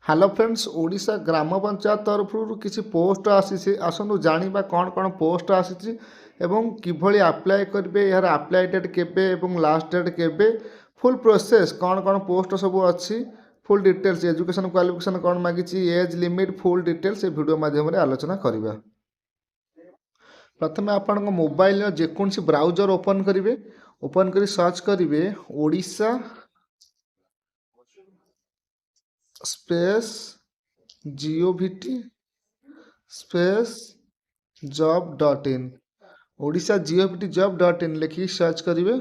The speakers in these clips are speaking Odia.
हेलो फ्रेंड्स ओडिशा ग्राम पंचायत तरफ किसी पोस्ट आसी आसतु जाना कौन कौन पोस्ट आसी एवं किभली अप्लाई करेंगे यार अप्लाई डेट केबे एवं लास्ट डेट केबे फुल प्रोसेस कौन कौन पोस्ट सब अच्छी फुल डिटेल्स एजुकेशन क्वालिफिकेशन कौन मागिची एज लिमिट फुल डिटेल्स ये वीडियो माध्यम आलोचना करवा। प्रथम आपण मोबाइल जेकोसी ब्राउजर ओपन करेंगे ओपन कर सर्च करेंगे Odisha space GOVT space job.in Odisha GOVT job.in लिखिक सर्च करेंगे।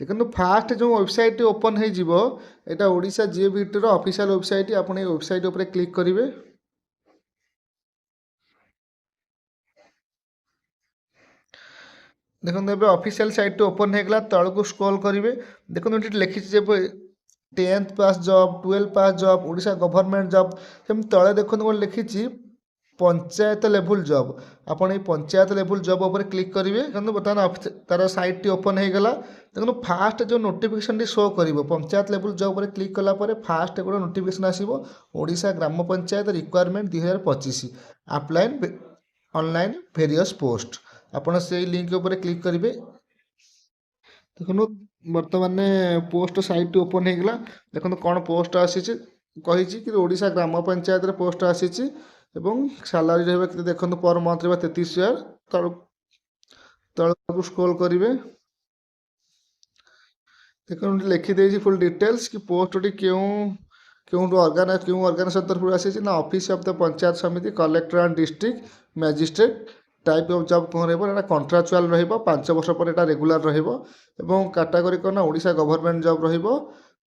देखो फास्ट जो वेबसाइट ओपन होता ओडिशा GOVT रो ऑफिशियल वेबसाइट आप वेबसाइट उपर क्लिक करेंगे। देखो ऑफिशियल साइट ओपन होगा तौक स्क्रॉल करेंगे। देखो लिखी 10th pass job 12 pass job Odisha government job same तले देखो लिखी पंचायत लेवल जॉब आप पंचायत लेवल जॉब उपर क्लिक करेंगे। बर्तमान तार साइट ओपन होगा। देखो फास्ट जो नोटिफिकेशन टी शो कर पंचायत लेवल जॉब पर क्लिक कलापर फास्ट गोटे नोटिफिकेशन आसो ओडिशा ग्राम panchayat requirement 2025 apply online various post आपड़ से लिंक उपर क्लिक करेंगे। देखो बर्तमान पोस्ट साइट ओपन होगा। देखो कौन पोस्ट आसी कही ओडिशा ग्राम पंचायत पोस्ट आसी सालारी रहा देखो पर मंथ रहा 33,000 तक स्क्रॉल करेंगे। देखो लिखिदे फुल डिटेल्स कि पोस्ट टी क्यों ऑर्गेनाइजेशन तरफ आसी ना ऑफिस ऑफ द पंचायत समिति collector and district magistrate type of job कौन रहा कंट्राक्चुअल रच वर्ष पर यहाँ रेगुलर कैटेगरी कौन ना ओडिशा गवर्नमेंट जॉब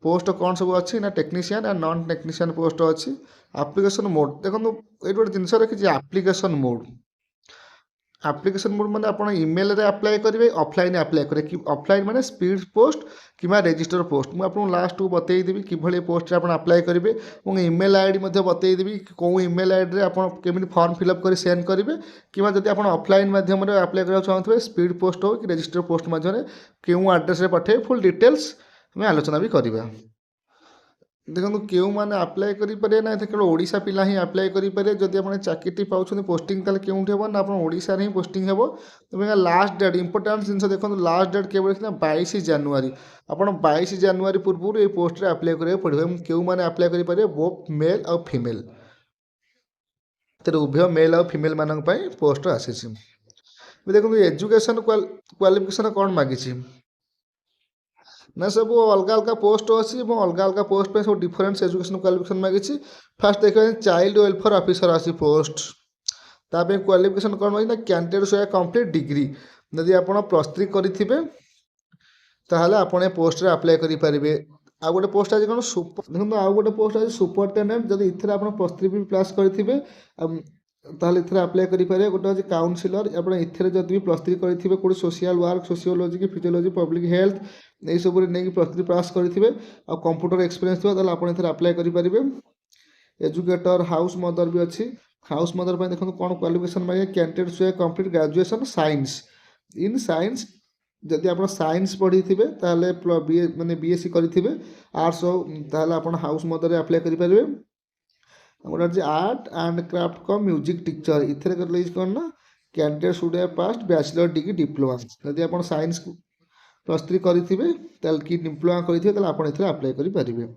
रोस्ट कौन सब अच्छी ना technician and non technician post अच्छी। एप्लिकेशन मोड देखो ये गोटे जिन रखी एप्लिकेशन मोड एप्लिकेशन मोड माने आप ईमेल रे अप्लाई करेंगे ऑफलाइन अप्लाई करेंगे कि ऑफलाइन माने स्पीड पोस्ट कि रजिस्टर पोस्ट मुझे आपको लास्ट को बतईदेवी कि पोस्ट आप अप्लाई करेंगे और ईमेल आईडी बतईदेवी कौ ईमेल आईडी आप केमी फॉर्म फिलअप कर सेंड करेंगे कि जब आप ऑफलाइन माध्यम अप्लाई करना चाहते स्पीड पोस्ट हो कि रजिस्टर पोस्ट मध्यम क्यों आड्रेस पठे फुल डिटेल्स हमें आलोचना भी करवा। देखो क्यों मैंने अप्लाई करें ना केवल ओडिशा पिला ही अप्लाई करेंगे जदि आप चाकरी पाँच पोस्टिंग ताले क्योंठे हम ना आप ओडिशा ही पोस्टिंग हे तो लास्ट डेट इंपोर्टाट जिन देखो लास्ट डेट के 22 जनवरी आप 22 जनवरी पूर्व ये पोस्ट रे अप्लाई करेंगे पड़े क्यों मैंने अप्लाई करेंगे बोथ मेल और फीमेल उभय मेल और फीमेल मान पोस्ट आसी। देखो एजुकेशन क्वालिफिकेशन कौन मागिची ना सब अलग अलग पोस्ट अच्छी अलग अलग पोस्ट पे सब डिफरेंट एजुकेशन क्वालिफिकेशन मांगी। फास्ट देखिए चाइल्ड वेलफेयर ऑफिसर आसी पोस्ट ताप क्वालिफिकेशन कौन मांगी ना कैंडिडेट शुड कंप्लीट डिग्री जदि आप +3 करेंगे ताहले आप पोस्ट रे अप्लाई करेंगे। आ गोटे पोस्ट आज कौन देखो आउ गोटे पोस्ट आज सुपरटेडेंट जब इथे आप +3 भी प्लस करेंगे ताहले इथे अप्लाई करेंगे। गोटे आज काउनसिलर आप इथे जब भी +3 करेंगे कौन सोशल वर्क सोशियोलोजी की फिजियोलोजी पब्लिक हेल्थ यही सब नहीं +3 पास करेंगे आ कंप्यूटर एक्सपीरियंस थी ताहले आप इथे अप्लाई करेंगे। एजुकेटर हाउस मदर भी अच्छी हाउस मदर पर देखो कौन क्वालिफिकेशन मांगे candidate should complete graduation science in science जदि आप साइंस पढ़ी थे ताहले BA माने BSc करेंगे आर्ट्स हो ताहले आप हाउस मदर अप्लाई करेंगे। गोटे art and craft come music teacher इथे कौन ना candidate should have past bachelor degree diploma जदि आप साइंस +3 करेंगे कि डिप्लोमा करेंगे आप अप्लाई करेंगे।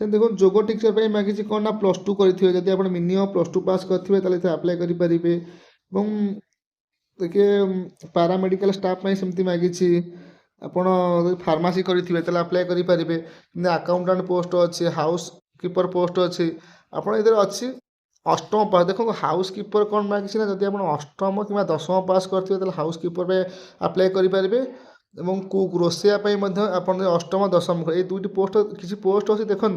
से देखो जोग टीचर मांगी कौन ना +2 करेंगे जदि आप मिनिमम +2 पास करेंगे अप्लाई करेंगे। देखिए पारामेडिकल स्टाफ सेमती मांगी आप फार्मासी करेंगे अप्लाई करेंगे। अकाउंटेंट पोस्ट अच्छी हाउस कीपर पोस्ट अच्छी आप इधर अच्छी अष्टम पास देखो हाउस कीपर कौन मांगी ना जब आप अष्टम कि 10वीं पास करेंगे हाउस कीपर पे अप्लाई करेंगे। कुक रोषियापाई आप अष्टम दशम ये दुईट पोस्ट किसी पोस्ट अच्छी देखूँ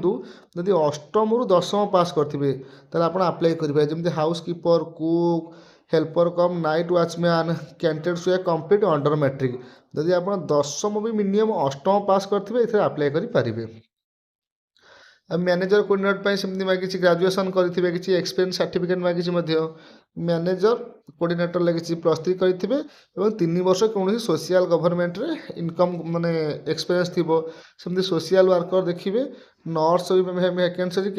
जदि अष्टम रु 10वीं पास करेंगे आप अप्लाई करेंगे जमी house keeper cook helper cum night watchman candidate should complete under matric जदि आप 10वीं भी मिनिमम अष्टम पास करेंगे ये अप्लाई करेंगे। ମ୍ୟାନେଜର କୋର୍ଡିନେଟର ପାଇଁ ସେମିତି ମାଗିଛି ଗ୍ରାଜୁଏସନ୍ କରିଥିବେ, କିଛି ଏକ୍ସପିରିଏନ୍ସ ସାର୍ଟିଫିକେଟ୍ ମାଗିଛି ମଧ୍ୟ। ମ୍ୟାନେଜର କୋର୍ଡିନେଟର ଲାଗିଛି +3 କରିଥିବେ ଏବଂ 3 ବର୍ଷ କୌଣସି ସୋସିଆଲ ଗଭର୍ଣ୍ଣମେଣ୍ଟରେ ଇନକମ୍ ମାନେ ଏକ୍ସପିରିଏନ୍ସ ଥିବ। ସେମିତି ସୋସିଆଲ ୱାର୍କର ଦେଖିବେ। ନର୍ସ ଭ୍ୟାକେନ୍ସି ଅଛି,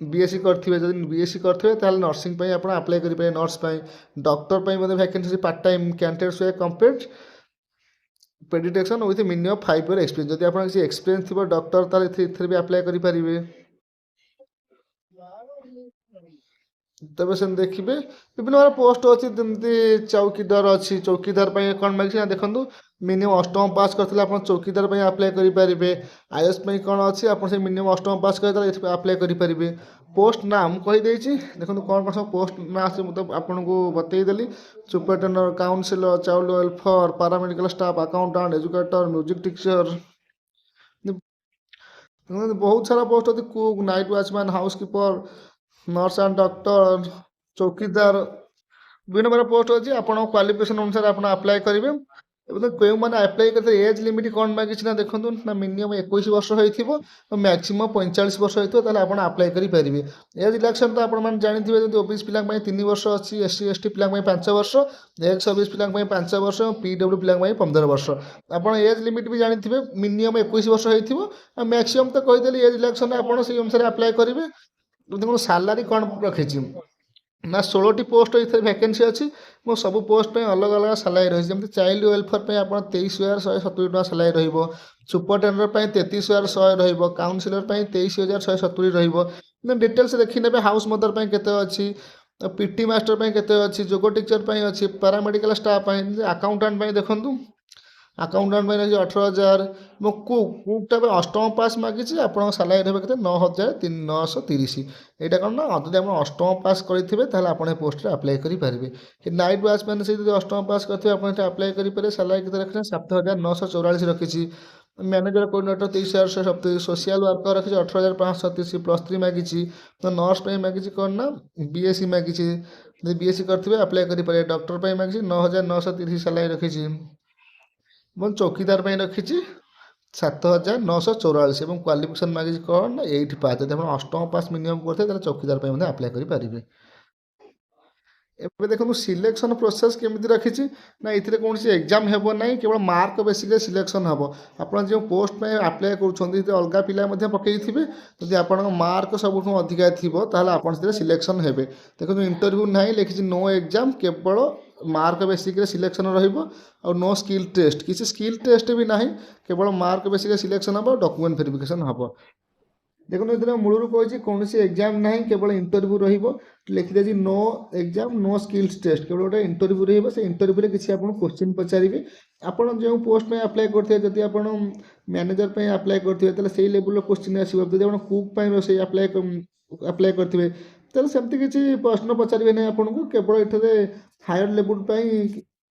ବିଏସ୍ସି କରିଥିବେ। ଯଦି ବିଏସ୍ସି କରିଥିବେ ତାହେଲେ ନର୍ସିଂ ପାଇଁ ଆପଣ ଆପ୍ଲାଏ କରିପାରିବେ, ନର୍ସ ପାଇଁ। ଡକ୍ଟର ପାଇଁ ମଧ୍ୟ ଭ୍ୟାକେନ୍ସି ଅଛି, ପାର୍ଟ ଟାଇମ୍ କ୍ୟାଣ୍ଡିଡେଟ୍ସ ହୁଏ complete pediatrician with minimum 5 year experience. ଯଦି ଆପଣଙ୍କର କିଛି ଏକ୍ସପିରିଏନ୍ସ ଥିବ ଡକ୍ଟର, ତାହେଲେ ଏଥିରେ ବି ଆପ୍ଲାଏ କରିପାରିବେ। ତେବେ ସେମିତି ଦେଖିବେ ବିଭିନ୍ନ ପ୍ରକାର ପୋଷ୍ଟ ଅଛି, ଯେମିତି ଚୌକିଦାର ଅଛି। ଚୌକିଦାର ପାଇଁ କ'ଣ ମାଗିଛି ନା ଦେଖନ୍ତୁ, ମିନିମମ୍ ଅଷ୍ଟମ ପାସ୍ କରିଥିଲେ ଆପଣ ଚୌକିଦାର ପାଇଁ ଆପ୍ଲାଏ କରିପାରିବେ। ଆଇଏଏସ୍ ପାଇଁ କ'ଣ ଅଛି, ଆପଣ ସେ ମିନିମମ୍ ଅଷ୍ଟମ ପାସ୍ କରିଥିଲେ ଏଥିପାଇଁ ଆପ୍ଲାଏ କରିପାରିବେ। ପୋଷ୍ଟ ନାଁ ମୁଁ କହିଦେଇଛି, ଦେଖନ୍ତୁ କ'ଣ କ'ଣ ସବୁ ପୋଷ୍ଟ ନାଁ ଅଛି ମୁଁ ତ ଆପଣଙ୍କୁ ବତେଇଦେଲି। Superintendent, counsellor, child welfare, paramedical staff, accountant, educator, music teacher, ବହୁତ ସାରା ପୋଷ୍ଟ ଅଛି। Cook, night watchman, housekeeper, nurse and doctor, ଚୌକିଦାର, ବିଭିନ୍ନ ପ୍ରକାର ପୋଷ୍ଟ ଅଛି। ଆପଣଙ୍କ କ୍ୱାଲିଫିକେସନ୍ ଅନୁସାରେ ଆପଣ ଆପ୍ଲାଏ କରିବେ। ଏବେ ତ କେଉଁମାନେ ଆପ୍ଲାଏ କରିଥିବେ, ଏଜ୍ ଲିମିଟ୍ କ'ଣ ମାଗିଛି ନା ଦେଖନ୍ତୁ, ନା ମିନିମମ୍ 21 ବର୍ଷ ହୋଇଥିବ ଓ ମ୍ୟାକ୍ସିମମ୍ 45 ବର୍ଷ ହୋଇଥିବ, ତାହେଲେ ଆପଣ ଆପ୍ଲାଏ କରିପାରିବେ। ଏଜ୍ ରିଲାକ୍ସେସନ୍ ତ ଆପଣମାନେ ଜାଣିଥିବେ, ଯେମିତି ଓବିସି ପିଲାଙ୍କ ପାଇଁ 3 ବର୍ଷ ଅଛି, SC ST ପିଲାଙ୍କ ପାଇଁ 5 ବର୍ଷ, ଏକ୍ସ ସର୍ଭିସ୍ ପିଲାଙ୍କ ପାଇଁ 5 ବର୍ଷ, PW ପିଲାଙ୍କ ପାଇଁ 15 ବର୍ଷ। ଆପଣ ଏଜ୍ ଲିମିଟ୍ ବି ଜାଣିଥିବେ, ମିନିମମ୍ 21 ବର୍ଷ ହୋଇଥିବ ଆଉ ମ୍ୟାକ୍ସିମମ୍ ତ କହିଦେଲି। ଏଜ୍ ରିଲାକ୍ସେସନ୍ ଆପଣ ସେଇ ଅନୁସାରେ ଆପ୍ଲାଏ କରିବେ। ଦେଖନ୍ତୁ ସାଲାରୀ କ'ଣ ରଖିଛି ନା 16ଟି ପୋଷ୍ଟ ଏଥିରେ ଭ୍ୟାକେନ୍ସି ଅଛି ଏବଂ ସବୁ ପୋଷ୍ଟ ପାଇଁ ଅଲଗା ଅଲଗା ସାଲାରୀ ରହିଛି। ଯେମିତି ଚାଇଲ୍ଡ ୱେଲଫେୟାର ପାଇଁ ଆପଣ 23,170 ଟଙ୍କା ସାଲାରୀ ରହିବ। ସୁପରିଟେଣ୍ଡର ପାଇଁ 33,100 ରହିବ। କାଉନସିଲର ପାଇଁ 23,170 ରହିବ। ଡିଟେଲ୍ସ ଦେଖିନେବେ। ହାଉସ୍ ମଦର ପାଇଁ କେତେ ଅଛି, PT ମାଷ୍ଟର ପାଇଁ କେତେ ଅଛି, ଯୋଗ ଟିଚର ପାଇଁ ଅଛି, ପାରାମେଡ଼ିକାଲ ଷ୍ଟାଫ୍ ପାଇଁ, ଆକାଉଣ୍ଟାଣ୍ଟ ପାଇଁ ଦେଖନ୍ତୁ, ଆକାଉଣ୍ଟାଣ୍ଟ ପାଇଁ ରହିଛି 18,000 ଏବଂ କୁକ୍ଟା ପାଇଁ ଅଷ୍ଟମ ପାସ୍ ମାଗିଛି। ଆପଣଙ୍କ ସାଲାରୀ ରହିବ କେତେ, 9,930। ଏଇଟା କ'ଣ ନା, ଯଦି ଆପଣ ଅଷ୍ଟମ ପାସ୍ କରିଥିବେ ତାହେଲେ ଆପଣ ଏ ପୋଷ୍ଟରେ ଆପ୍ଲାଏ କରିପାରିବେ। କି ନାଇଟ୍ ୱାଚମ୍ୟାନ୍ ସେ ଯଦି ଅଷ୍ଟମ ପାସ୍ କରିଥିବେ ଆପଣ ଏଠି ଆପ୍ଲାଏ କରିପାରିବେ। ସାଲାରୀ କେତେ ରଖିଛି, 7,944 ରଖିଛି। Manager coordinator 23,170। ସୋସିଆଲ ୱାର୍କର ରଖିଛି 18,536, +3 ମାଗିଛି। ତ ନର୍ସ ପାଇଁ ମାଗିଛି କ'ଣ ନା ବିଏସ୍ସି ମାଗିଛି, ଯଦି ବିଏସ୍ସି କରିଥିବେ ଆପ୍ଲାଏ କରିପାରିବେ। ଡକ୍ଟର ପାଇଁ ମାଗିଛି 9,930 ସାଲାରୀ ରଖିଛି ଏବଂ ଚୌକିଦାର ପାଇଁ ରଖିଛି 7,944 ଏବଂ କ୍ୱାଲିଫିକେସନ୍ ମାଗିଛି କ'ଣ ନା 8 ପାସ୍। ଯଦି ଆପଣ ଅଷ୍ଟମ ପାସ୍ ମିନିମମ୍ କରିଥିବେ ତାହେଲେ ଚୌକିଦାର ପାଇଁ ମଧ୍ୟ ଆପ୍ଲାଏ କରିପାରିବେ। ଏବେ ଦେଖନ୍ତୁ ସିଲେକ୍ସନ୍ ପ୍ରୋସେସ୍ କେମିତି ରଖିଛି ନା, ଏଥିରେ କୌଣସି ଏକ୍ଜାମ୍ ହେବ ନାହିଁ, କେବଳ ମାର୍କ ବେସିକ୍ରେ ସିଲେକ୍ସନ୍ ହେବ। ଆପଣ ଯେଉଁ ପୋଷ୍ଟ ପାଇଁ ଆପ୍ଲାଏ କରୁଛନ୍ତି, ଯଦି ଅଲଗା ପିଲା ମଧ୍ୟ ପକାଇଥିବେ, ଯଦି ଆପଣଙ୍କ ମାର୍କ ସବୁଠୁ ଅଧିକା ଥିବ ତାହେଲେ ଆପଣ ସେଥିରେ ସିଲେକ୍ସନ୍ ହେବେ। ଦେଖନ୍ତୁ ଇଣ୍ଟରଭ୍ୟୁ ନାହିଁ, ଲେଖିଛି ନୋ ଏକ୍ଜାମ୍, କେବଳ ମାର୍କ ବେସିକ୍ରେ ସିଲେକ୍ସନ୍ ରହିବ ଆଉ ନୋ ସ୍କିଲ୍ ଟେଷ୍ଟ। କିଛି ସ୍କିଲ୍ ଟେଷ୍ଟ ବି ନାହିଁ, କେବଳ ମାର୍କ ବେସିକ୍ରେ ସିଲେକ୍ସନ୍ ହେବ, ଡକୁମେଣ୍ଟ ଭେରିଫିକେସନ୍ ହେବ। ଦେଖନ୍ତୁ ଏଥିରେ ମୂଳରୁ କହିଛି କୌଣସି ଏକ୍ଜାମ୍ ନାହିଁ, କେବଳ ଇଣ୍ଟରଭ୍ୟୁ ରହିବ। ଲେଖିଦେଇଛି no exam, no skills test, କେବଳ ଗୋଟେ ଇଣ୍ଟରଭ୍ୟୁ ରହିବ। ସେ ଇଣ୍ଟରଭ୍ୟୁରେ କିଛି ଆପଣ କୋଶ୍ଚିନ୍ ପଚାରିବେ। ଆପଣ ଯେଉଁ ପୋଷ୍ଟ ପାଇଁ ଆପ୍ଲାଏ କରିଥିବେ, ଯଦି ଆପଣ ମ୍ୟାନେଜର ପାଇଁ ଆପ୍ଲାଏ କରିଥିବେ ତାହେଲେ ସେଇ ଲେବୁଲ୍ର କୋଶ୍ଚିନ୍ ଆସିବ। ଯଦି ଆପଣ କୁକ୍ ପାଇଁ ରୋଷେଇ ଆପ୍ଲାଏ କରିଥିବେ ତାହେଲେ ସେମିତି କିଛି ପ୍ରଶ୍ନ ପଚାରିବେ ନାହିଁ ଆପଣଙ୍କୁ। କେବଳ ଏଠାରେ ହାୟର ଲେବୁଲ୍ ପାଇଁ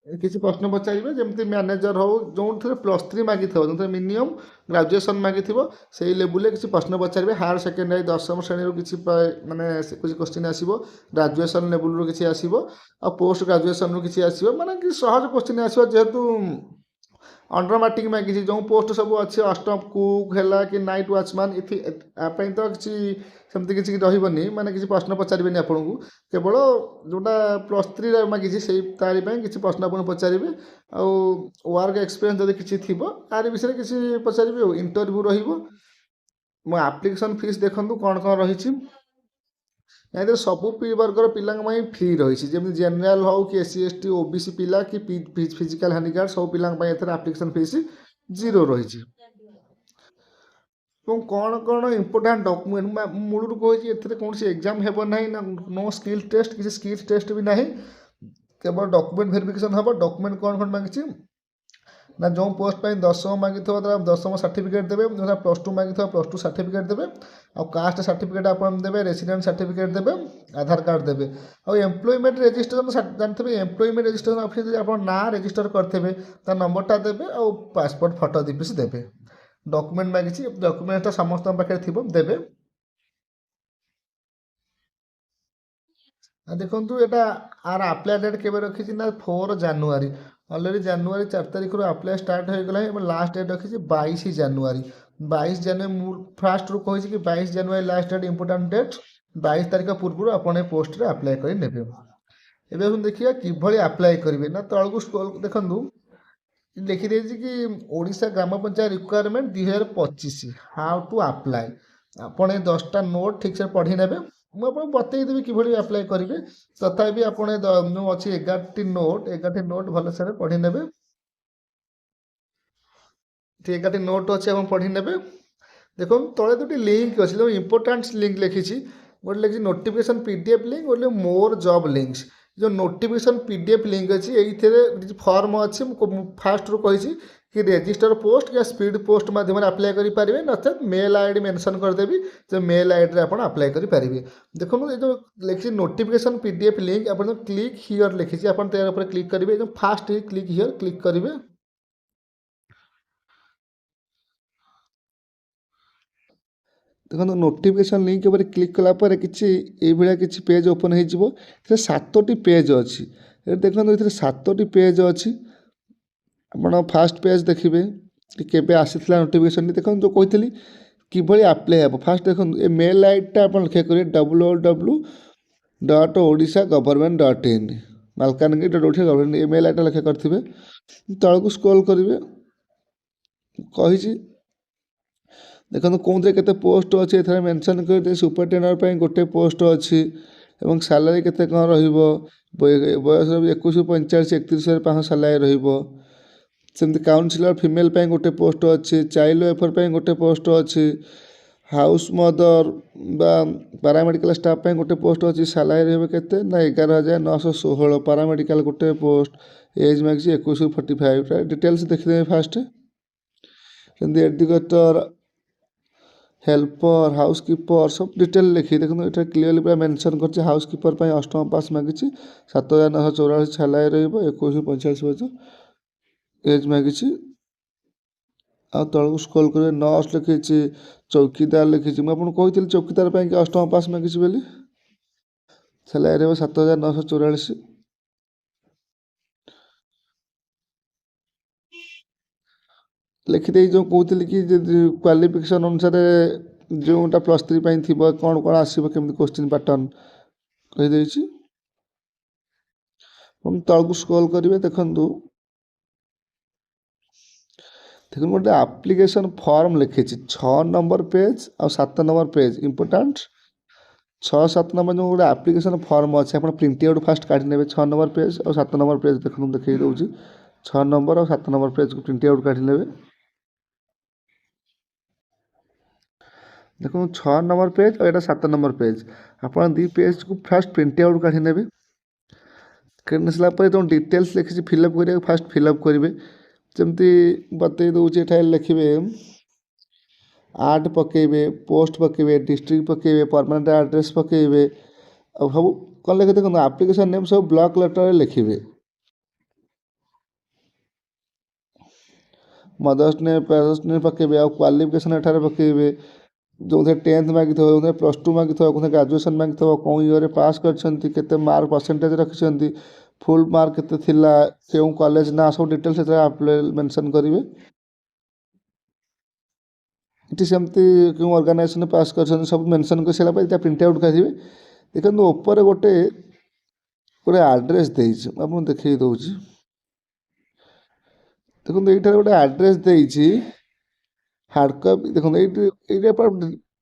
କିଛି ପ୍ରଶ୍ନ ପଚାରିବେ, ଯେମିତି ମ୍ୟାନେଜର ହେଉ, ଯେଉଁଥିରେ +3 ମାଗିଥିବ, ଯେଉଁଥିରେ ମିନିମମ୍ ଗ୍ରାଜୁଏସନ୍ ମାଗିଥିବ, ସେଇ ଲେବୁଲ୍ରେ କିଛି ପ୍ରଶ୍ନ ପଚାରିବେ। ହାୟର ସେକେଣ୍ଡାରୀ 10ମ ଶ୍ରେଣୀରୁ କିଛି ମାନେ କିଛି କୋଶ୍ଚିନ୍ ଆସିବ, ଗ୍ରାଜୁଏସନ୍ ଲେବୁଲ୍ରୁ କିଛି ଆସିବ ଆଉ ପୋଷ୍ଟ ଗ୍ରାଜୁଏସନ୍ରୁ କିଛି ଆସିବ। ମାନେ କି ସହଜ କୋଶ୍ଚିନ୍ ଆସିବ, ଯେହେତୁ ଅଣ୍ଡର ମାର୍କିଂ ମାଗିଛି। ଯେଉଁ ପୋଷ୍ଟ ସବୁ ଅଛି, ଅଷ୍ଟମ କୁକ୍ ହେଲା କି ନାଇଟ୍ ୱାଚମ୍ୟାନ୍, ଆ ପାଇଁ ତ କିଛି ସେମିତି କିଛି ରହିବନି, ମାନେ କିଛି ପ୍ରଶ୍ନ ପଚାରିବେନି ଆପଣଙ୍କୁ। କେବଳ ଯେଉଁଟା +3 ମାଗିଛି ସେଇ ତାରି ପାଇଁ କିଛି ପ୍ରଶ୍ନ ଆପଣ ପଚାରିବେ। ଆଉ ୱାର୍କ ଏକ୍ସପିରିଏନ୍ସ ଯଦି କିଛି ଥିବ ତାରି ବିଷୟରେ କିଛି ପଚାରିବେ। ଆଉ ଇଣ୍ଟରଭ୍ୟୁ ରହିବ। ମୋ ଆପ୍ଲିକେସନ୍ ଫିସ୍ ଦେଖନ୍ତୁ କ'ଣ କ'ଣ ରହିଛି। ଏଥିରେ ସବୁ ବର୍ଗର ପିଲାଙ୍କ ପାଇଁ ଫ୍ରି ରହିଛି, ଯେମିତି ଜେନେରାଲ ହେଉ କି SC ST OBC ପିଲା କି ଫିଜିକାଲ୍ ହ୍ୟାଣ୍ଡିକ୍ୟାପ୍ଟ, ସବୁ ପିଲାଙ୍କ ପାଇଁ ଏଥିରେ ଆପ୍ଲିକେସନ୍ ଫିସ୍ 0 ରହିଛି। ଏବଂ କ'ଣ କ'ଣ ଇମ୍ପୋର୍ଟାଣ୍ଟ ଡକୁମେଣ୍ଟ ମୂଳରୁ କହିଛି, ଏଥିରେ କୌଣସି ଏକ୍ଜାମ୍ ହେବ ନାହିଁ, ନା ନୋ ସ୍କିଲ୍ ଟେଷ୍ଟ, କିଛି ସ୍କିଲ୍ ଟେଷ୍ଟ ବି ନାହିଁ, କେବଳ ଡକୁମେଣ୍ଟ ଭେରିଫିକେସନ୍ ହେବ। ଡକୁମେଣ୍ଟ କ'ଣ କ'ଣ ମାଗିଛି ନା, ଯେଉଁ ପୋଷ୍ଟ ପାଇଁ 10ମ ମାଗିଥିବ ତାର 10ମ ସାର୍ଟିଫିକେଟ୍ ଦେବେ, ଯେଉଁଟା +2 ମାଗିଥିବ +2 ସାର୍ଟିଫିକେଟ୍ ଦେବେ, ଆଉ କାଷ୍ଟ ସାର୍ଟିଫିକେଟ୍ ଆପଣ ଦେବେ, ରେସିଡେଣ୍ଟ ସାର୍ଟିଫିକେଟ୍ ଦେବେ, ଆଧାର କାର୍ଡ଼ ଦେବେ। ଆଉ ଏମ୍ପ୍ଲୟମେଣ୍ଟ ରେଜିଷ୍ଟ୍ରେସନ୍ ଜାଣିଥିବେ, ଏମ୍ପ୍ଲୟମେଣ୍ଟ ରେଜିଷ୍ଟ୍ରେସନ୍ ଅଫିସ୍ ଯଦି ଆପଣ ନାଁ ରେଜିଷ୍ଟର କରିଥିବେ ତା ନମ୍ବରଟା ଦେବେ ଆଉ ପାସପୋର୍ଟ ଫଟୋ 2 ପିସ୍ ଦେବେ। ଡକୁମେଣ୍ଟ ମାଗିଛି, ଡକୁମେଣ୍ଟଟା ସମସ୍ତଙ୍କ ପାଖରେ ଥିବ, ଦେବେ। ଦେଖନ୍ତୁ ଏଇଟା ଆର ଆପ୍ଲାଏ ଡେଟ୍ କେବେ ରଖିଛି ନା 4 ଜାନୁଆରୀ। ଅଲରେଡ଼ି ଜାନୁଆରୀ 4 ତାରିଖରୁ ଆପ୍ଲାଏ ଷ୍ଟାର୍ଟ ହୋଇଗଲାଣି ଏବଂ ଲାଷ୍ଟ ଡେଟ୍ ରଖିଛି 22 ଜାନୁଆରୀ। 22 ଜାନୁଆରୀ ମୁଁ ଫାଷ୍ଟରୁ କହିଛି କି 22 January last date important date. 22 ତାରିଖ ପୂର୍ବରୁ ଆପଣ ଏ ପୋଷ୍ଟରେ ଆପ୍ଲାଏ କରି ନେବେ। ଏବେ ଆମେ ଦେଖିବା କିଭଳି ଆପ୍ଲାଏ କରିବେ। ନା ତଳକୁ ସ୍କ୍ରୋଲ୍ ଦେଖନ୍ତୁ, ଲେଖିଦେଇଛି କି ଓଡ଼ିଶା ଗ୍ରାମ panchayat requirement 2025 how to apply. ଆପଣ ଏ 10ଟା ନୋଟ୍ ଠିକ୍ସେ ପଢ଼ି ନେବେ। ମୁଁ ଆପଣଙ୍କୁ ବତେଇଦେବି କିଭଳି ଆପ୍ଲାଏ କରିବେ। ତଥାପି ଆପଣ ଯେଉଁ ଅଛି 11ଟି ନୋଟ୍ ଭଲସେ ପଢ଼ି ନେବେ। 11ଟି ନୋଟ୍ ଅଛି ଆପଣ ପଢ଼ି ନେବେ। ଦେଖନ୍ତୁ ତଳେ ଦୁଇଟି ଲିଙ୍କ୍ ଅଛି, ଯେଉଁ ଇମ୍ପୋର୍ଟାଣ୍ଟ ଲିଙ୍କ୍ ଲେଖିଛି। ଗୋଟେ ଲେଖିଛି ନୋଟିଫିକେସନ୍ PDF ଲିଙ୍କ୍, ଗୋଟେ ମୋର୍ ଜବ୍ ଲିଙ୍କ୍ସ। ଯେଉଁ ନୋଟିଫିକେସନ୍ PDF ଲିଙ୍କ୍ ଅଛି, ଏଇଥିରେ କିଛି ଫର୍ମ ଅଛି। ମୁଁ ଫାଷ୍ଟରୁ କହିଛି କି ରେଜିଷ୍ଟର ପୋଷ୍ଟ କିମ୍ବା ସ୍ପିଡ୍ ପୋଷ୍ଟ ମାଧ୍ୟମରେ ଆପ୍ଲାଏ କରିପାରିବେ, ନଚେତ୍ ମେଲ୍ ଆଇଡ଼ି ମେନସନ୍ କରିଦେବି, ସେ ମେଲ୍ ଆଇଡ଼ିରେ ଆପଣ ଆପ୍ଲାଏ କରିପାରିବେ। ଦେଖନ୍ତୁ ଏ ଯେଉଁ ଲେଖିଛି ନୋଟିଫିକେସନ୍ PDF ଲିଙ୍କ୍, ଆପଣ ଯେଉଁ କ୍ଲିକ୍ ହିଅର୍ ଲେଖିଛି, ଆପଣ ତା ଉପରେ କ୍ଲିକ୍ କରିବେ। ଯେଉଁ ଫାଷ୍ଟ କ୍ଲିକ୍ ହିଅର୍ କ୍ଲିକ୍ କରିବେ। ଦେଖନ୍ତୁ ନୋଟିଫିକେସନ୍ ଲିଙ୍କ୍ ଉପରେ କ୍ଲିକ୍ କଲା ପରେ କିଛି ଏଇଭଳିଆ କିଛି ପେଜ୍ ଓପନ୍ ହେଇଯିବ। ଏଥିରେ 7ଟି ପେଜ୍ ଅଛି। ଏଠି ଦେଖନ୍ତୁ ଏଥିରେ 7ଟି ପେଜ୍ ଅଛି। ଆପଣ ଫାଷ୍ଟ ପେଜ୍ ଦେଖିବେ କି କେବେ ଆସିଥିଲା ନୋଟିଫିକେସନ୍ଟି। ଦେଖନ୍ତୁ ଯେଉଁ କହିଥିଲି କିଭଳି ଆପ୍ଲାଏ ହେବ। ଫାଷ୍ଟ ଦେଖନ୍ତୁ ଏ ମେଲ୍ ଆଇଡ଼ିଟା ଆପଣ ଲେଖା କରିବେ www.odisha.government.in ମାଲକାନଗିରି.odisha.government ଏ ମେଲ୍ ଆଇଡ଼ିଟା ଲେଖା କରିଥିବେ। ତଳକୁ ସ୍କ୍ରୋଲ୍ କରିବେ। କହିଛି ଦେଖନ୍ତୁ କେଉଁଥିରେ କେତେ ପୋଷ୍ଟ ଅଛି, ଏଥିରେ ମେନସନ୍ କରିଦେଇ ସୁପରିଟେଣ୍ଡର ପାଇଁ ଗୋଟେ ପୋଷ୍ଟ ଅଛି ଏବଂ ସାଲାରୀ କେତେ କ'ଣ ରହିବ। ବୟସ 21ରୁ 45, 31,500 ସାଲାରୀ ରହିବ। ସେମିତି କାଉନସିଲର ଫିମେଲ୍ ପାଇଁ ଗୋଟେ ପୋଷ୍ଟ ଅଛି, ଚାଇଲ୍ଡ ୱେଲଫେୟାର ପାଇଁ ଗୋଟେ ପୋଷ୍ଟ ଅଛି, ହାଉସ୍ ମଦର ବା ପାରାମେଡ଼ିକାଲ ଷ୍ଟାଫ୍ ପାଇଁ ଗୋଟେ ପୋଷ୍ଟ ଅଛି। ସାଲାରୀ ରହିବ କେତେ ନା 11,916। ପାରାମେଡ଼ିକାଲ ଗୋଟେ ପୋଷ୍ଟ, ଏଜ୍ ମାଗିଛି 21ରୁ 45। ଡିଟେଲ୍ସ ଦେଖିଦେବେ ଫାଷ୍ଟ। ସେମିତି ଏଡୁକେଟର, ହେଲ୍ପର, ହାଉସ୍ କିପର ସବୁ ଡିଟେଲ୍ ଲେଖି ଦେଖନ୍ତୁ ଏଠାରେ କ୍ଲିୟରଲି ପୁରା ମେନସନ୍ କରିଛି। ହାଉସ୍ କିପର ପାଇଁ 8ମ ପାସ୍ ମାଗିଛି, 7,944 ସାଲାରୀ ରହିବ, 21ରୁ 45 ବର୍ଷ, ଏଜ୍ ମାଗିଛି। ଆଉ ତଳକୁ ସ୍କ୍ରୋଲ୍ କରିବେ। ନର୍ସ ଲେଖିଛି, ଚୌକିଦାର ଲେଖିଛି। ମୁଁ ଆପଣଙ୍କୁ କହିଥିଲି ଚୌକିଦାର ପାଇଁକି 8ମ ପାସ୍ ମାଗିଛି ବୋଲି। ସାଲାରୀ ରହିବ 7,944। ଲେଖିଦେଇ ଯେଉଁ କହୁଥିଲି କି ଯଦି କ୍ୱାଲିଫିକେସନ୍ ଅନୁସାରେ ଯେଉଁଟା +3 ପାଇଁ ଥିବ, କ'ଣ କ'ଣ ଆସିବ, କେମିତି କୋଶ୍ଚିନ୍ ପାଟର୍ନ କହିଦେଇଛି। ତଳକୁ ସ୍କ୍ରୋଲ୍ କରିବେ। ଦେଖନ୍ତୁ ଗୋଟେ ଆପ୍ଲିକେସନ୍ ଫର୍ମ ଲେଖିଛି, 6 ନମ୍ବର ପେଜ୍ ଆଉ 7 ନମ୍ବର ପେଜ୍ ଇମ୍ପୋର୍ଟାଣ୍ଟ। 6, 7 ନମ୍ବର ଯେଉଁ ଗୋଟେ ଆପ୍ଲିକେସନ୍ ଫର୍ମ ଅଛି, ଆପଣ ପ୍ରିଣ୍ଟ ଆଉଟ୍ ଫାଷ୍ଟ କାଢ଼ି ନେବେ। 6 ନମ୍ବର ପେଜ୍ ଆଉ 7 ନମ୍ବର ପେଜ୍ ଦେଖନ୍ତୁ ଦେଖାଇ ଦେଉଛି। 6 ନମ୍ବର ଆଉ 7 ନମ୍ବର ପେଜ୍କୁ ପ୍ରିଣ୍ଟ ଆଉଟ୍ କାଢ଼ି ନେବେ। ଦେଖନ୍ତୁ 6 ନମ୍ବର ପେଜ୍ ଆଉ ଏଇଟା 7 ନମ୍ବର ପେଜ୍। ଆପଣ ଦୁଇ ପେଜ୍କୁ ଫାଷ୍ଟ ପ୍ରିଣ୍ଟ ଆଉଟ୍ କାଢ଼ି ନେବେ। କାଢ଼ି ସାରିଲା ପରେ ଯେଉଁ ଡିଟେଲ୍ସ ଲେଖିଛି ଫିଲ୍ଅପ୍ କରିବାକୁ ଫାଷ୍ଟ ଫିଲ୍ଅପ୍ କରିବେ। ଯେମିତି ବତେଇ ଦେଉଛି, ଏଠାରେ ଲେଖିବେ ଆର୍ଟ ପକାଇବେ, ପୋଷ୍ଟ ପକାଇବେ, ଡିଷ୍ଟ୍ରିକ୍ଟ ପକାଇବେ, ପରମାନେଣ୍ଟ ଆଡ୍ରେସ୍ ପକାଇବେ। ଆଉ ସବୁ କ'ଣ ଲେଖିବେ ଦେଖନ୍ତୁ, ଆପ୍ଲିକେସନ୍ ନେମ୍ ସବୁ ବ୍ଲକ୍ ଲେଟର୍ରେ ଲେଖିବେ। ମଦର୍ସ ନେମ୍, ଫାଦର୍ସ ନେମ୍ ପକାଇବେ। ଆଉ କ୍ୱାଲିଫିକେସନ୍ ଏଠାରେ ପକାଇବେ। ଯେଉଁଥିରେ 10th ମାଗିଥିବ, ଯେଉଁଥିରେ +2 ମାଗିଥିବ, କେଉଁଥିରେ ଗ୍ରାଜୁଏସନ୍ ମାଗିଥିବ, କେଉଁ ଇୟର୍ରେ ପାସ୍ କରିଛନ୍ତି, କେତେ ମାର୍କ ପରସେଣ୍ଟେଜ୍ ରଖିଛନ୍ତି, ଫୁଲ୍ ମାର୍କ କେତେ ଥିଲା, କେଉଁ କଲେଜ ନା, ସବୁ ଡିଟେଲ୍ସ ସେଥିରେ ମେନସନ୍ କରିବେ। ଏଠି ସେମିତି କେଉଁ ଅର୍ଗାନାଇଜେସନ୍ ପାସ୍ କରିଛନ୍ତି ସବୁ ମେନସନ୍ କରିସାରିଲା ପରେ ଏଇଟା ପ୍ରିଣ୍ଟ ଆଉଟ୍ କରିବେ। ଦେଖନ୍ତୁ ଉପରେ ଗୋଟେ ଆଡ୍ରେସ୍ ଦେଇଛି, ମୁଁ ଆପଣଙ୍କୁ ଦେଖାଇ ଦେଉଛି। ଦେଖନ୍ତୁ ଏଇଠାରେ ଗୋଟେ ଆଡ୍ରେସ୍ ଦେଇଛି, ହାର୍ଡ଼ କପି। ଦେଖନ୍ତୁ ଏଇଠି ଆପଣ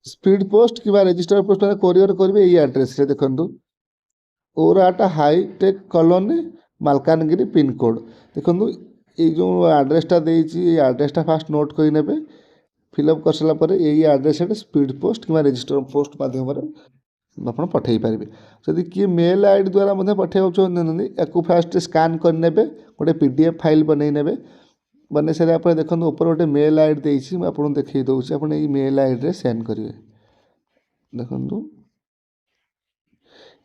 ସ୍ପିଡ୍ ପୋଷ୍ଟ କିମ୍ବା ରେଜିଷ୍ଟର ପୋଷ୍ଟ କୋରିଅର୍ କରିବେ ଏଇ ଆଡ୍ରେସ୍ରେ। ଦେଖନ୍ତୁ ଓରାଟା ହାଇଟେକ୍ କଲୋନୀ, ମାଲକାନଗିରି ପିନ୍କୋଡ଼୍। ଦେଖନ୍ତୁ ଏଇ ଯେଉଁ ଆଡ୍ରେସ୍ଟା ଦେଇଛି, ଏଇ ଆଡ୍ରେସ୍ଟା ଫାଷ୍ଟ ନୋଟ୍ କରି ନେବେ। ଫିଲ୍ଅପ୍ କରିସାରିଲା ପରେ ଏଇ ଆଡ୍ରେସ୍ରେ ସ୍ପିଡ୍ ପୋଷ୍ଟ କିମ୍ବା ରେଜିଷ୍ଟର ପୋଷ୍ଟ ମାଧ୍ୟମରେ ଆପଣ ପଠାଇ ପାରିବେ। ଯଦି କିଏ ମେଲ୍ ଆଇଡ଼ି ଦ୍ୱାରା ମଧ୍ୟ ପଠାଇବାକୁ ଚାହୁଁଛନ୍ତି, ୟାକୁ ଫାଷ୍ଟ ସ୍କାନ୍ କରିନେବେ, ଗୋଟେ PDF ଫାଇଲ୍ ବନେଇ ନେବେ। ବନେଇ ସାରିଲା ପରେ ଦେଖନ୍ତୁ ଉପରେ ଗୋଟେ ମେଲ୍ ଆଇଡ଼ି ଦେଇଛି, ମୁଁ ଆପଣଙ୍କୁ ଦେଖାଇ ଦେଉଛି। ଆପଣ ଏଇ ମେଲ୍ ଆଇଡ଼ିରେ ସେଣ୍ଡ କରିବେ। ଦେଖନ୍ତୁ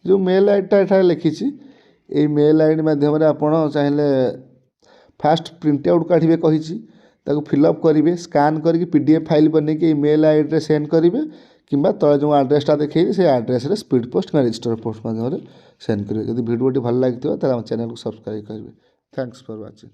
ଯେଉଁ ମେଲ୍ ଆଇଡ଼ିଟା ଏଠାରେ ଲେଖିଛି, ଏଇ ମେଲ୍ ଆଇଡ଼ି ମାଧ୍ୟମରେ ଆପଣ ଚାହିଁଲେ ଫାଷ୍ଟ ପ୍ରିଣ୍ଟ ଆଉଟ୍ କାଢ଼ିବେ କହିଛି, ତାକୁ ଫିଲ୍ଅପ୍ କରିବେ, ସ୍କାନ୍ କରିକି PDF ଫାଇଲ୍ ବନେଇକି ଏଇ ମେଲ୍ ଆଇଡ଼ିରେ ସେଣ୍ଡ କରିବେ। କିମ୍ବା ତଳେ ଯେଉଁ ଆଡ୍ରେସ୍ଟା ଦେଖେଇବି ସେ ଆଡ୍ରେସ୍ରେ ସ୍ପିଡ୍ ପୋଷ୍ଟ କିମ୍ବା ରେଜିଷ୍ଟର ପୋଷ୍ଟ ମାଧ୍ୟମରେ ସେଣ୍ଡ କରିବେ। ଯଦି ଭିଡ଼ିଓଟି ଭଲ ଲାଗିଥିବ ତାହେଲେ ଆମ ଚ୍ୟାନେଲକୁ ସବସ୍କ୍ରାଇବ୍ କରିବେ। Thanks for watching.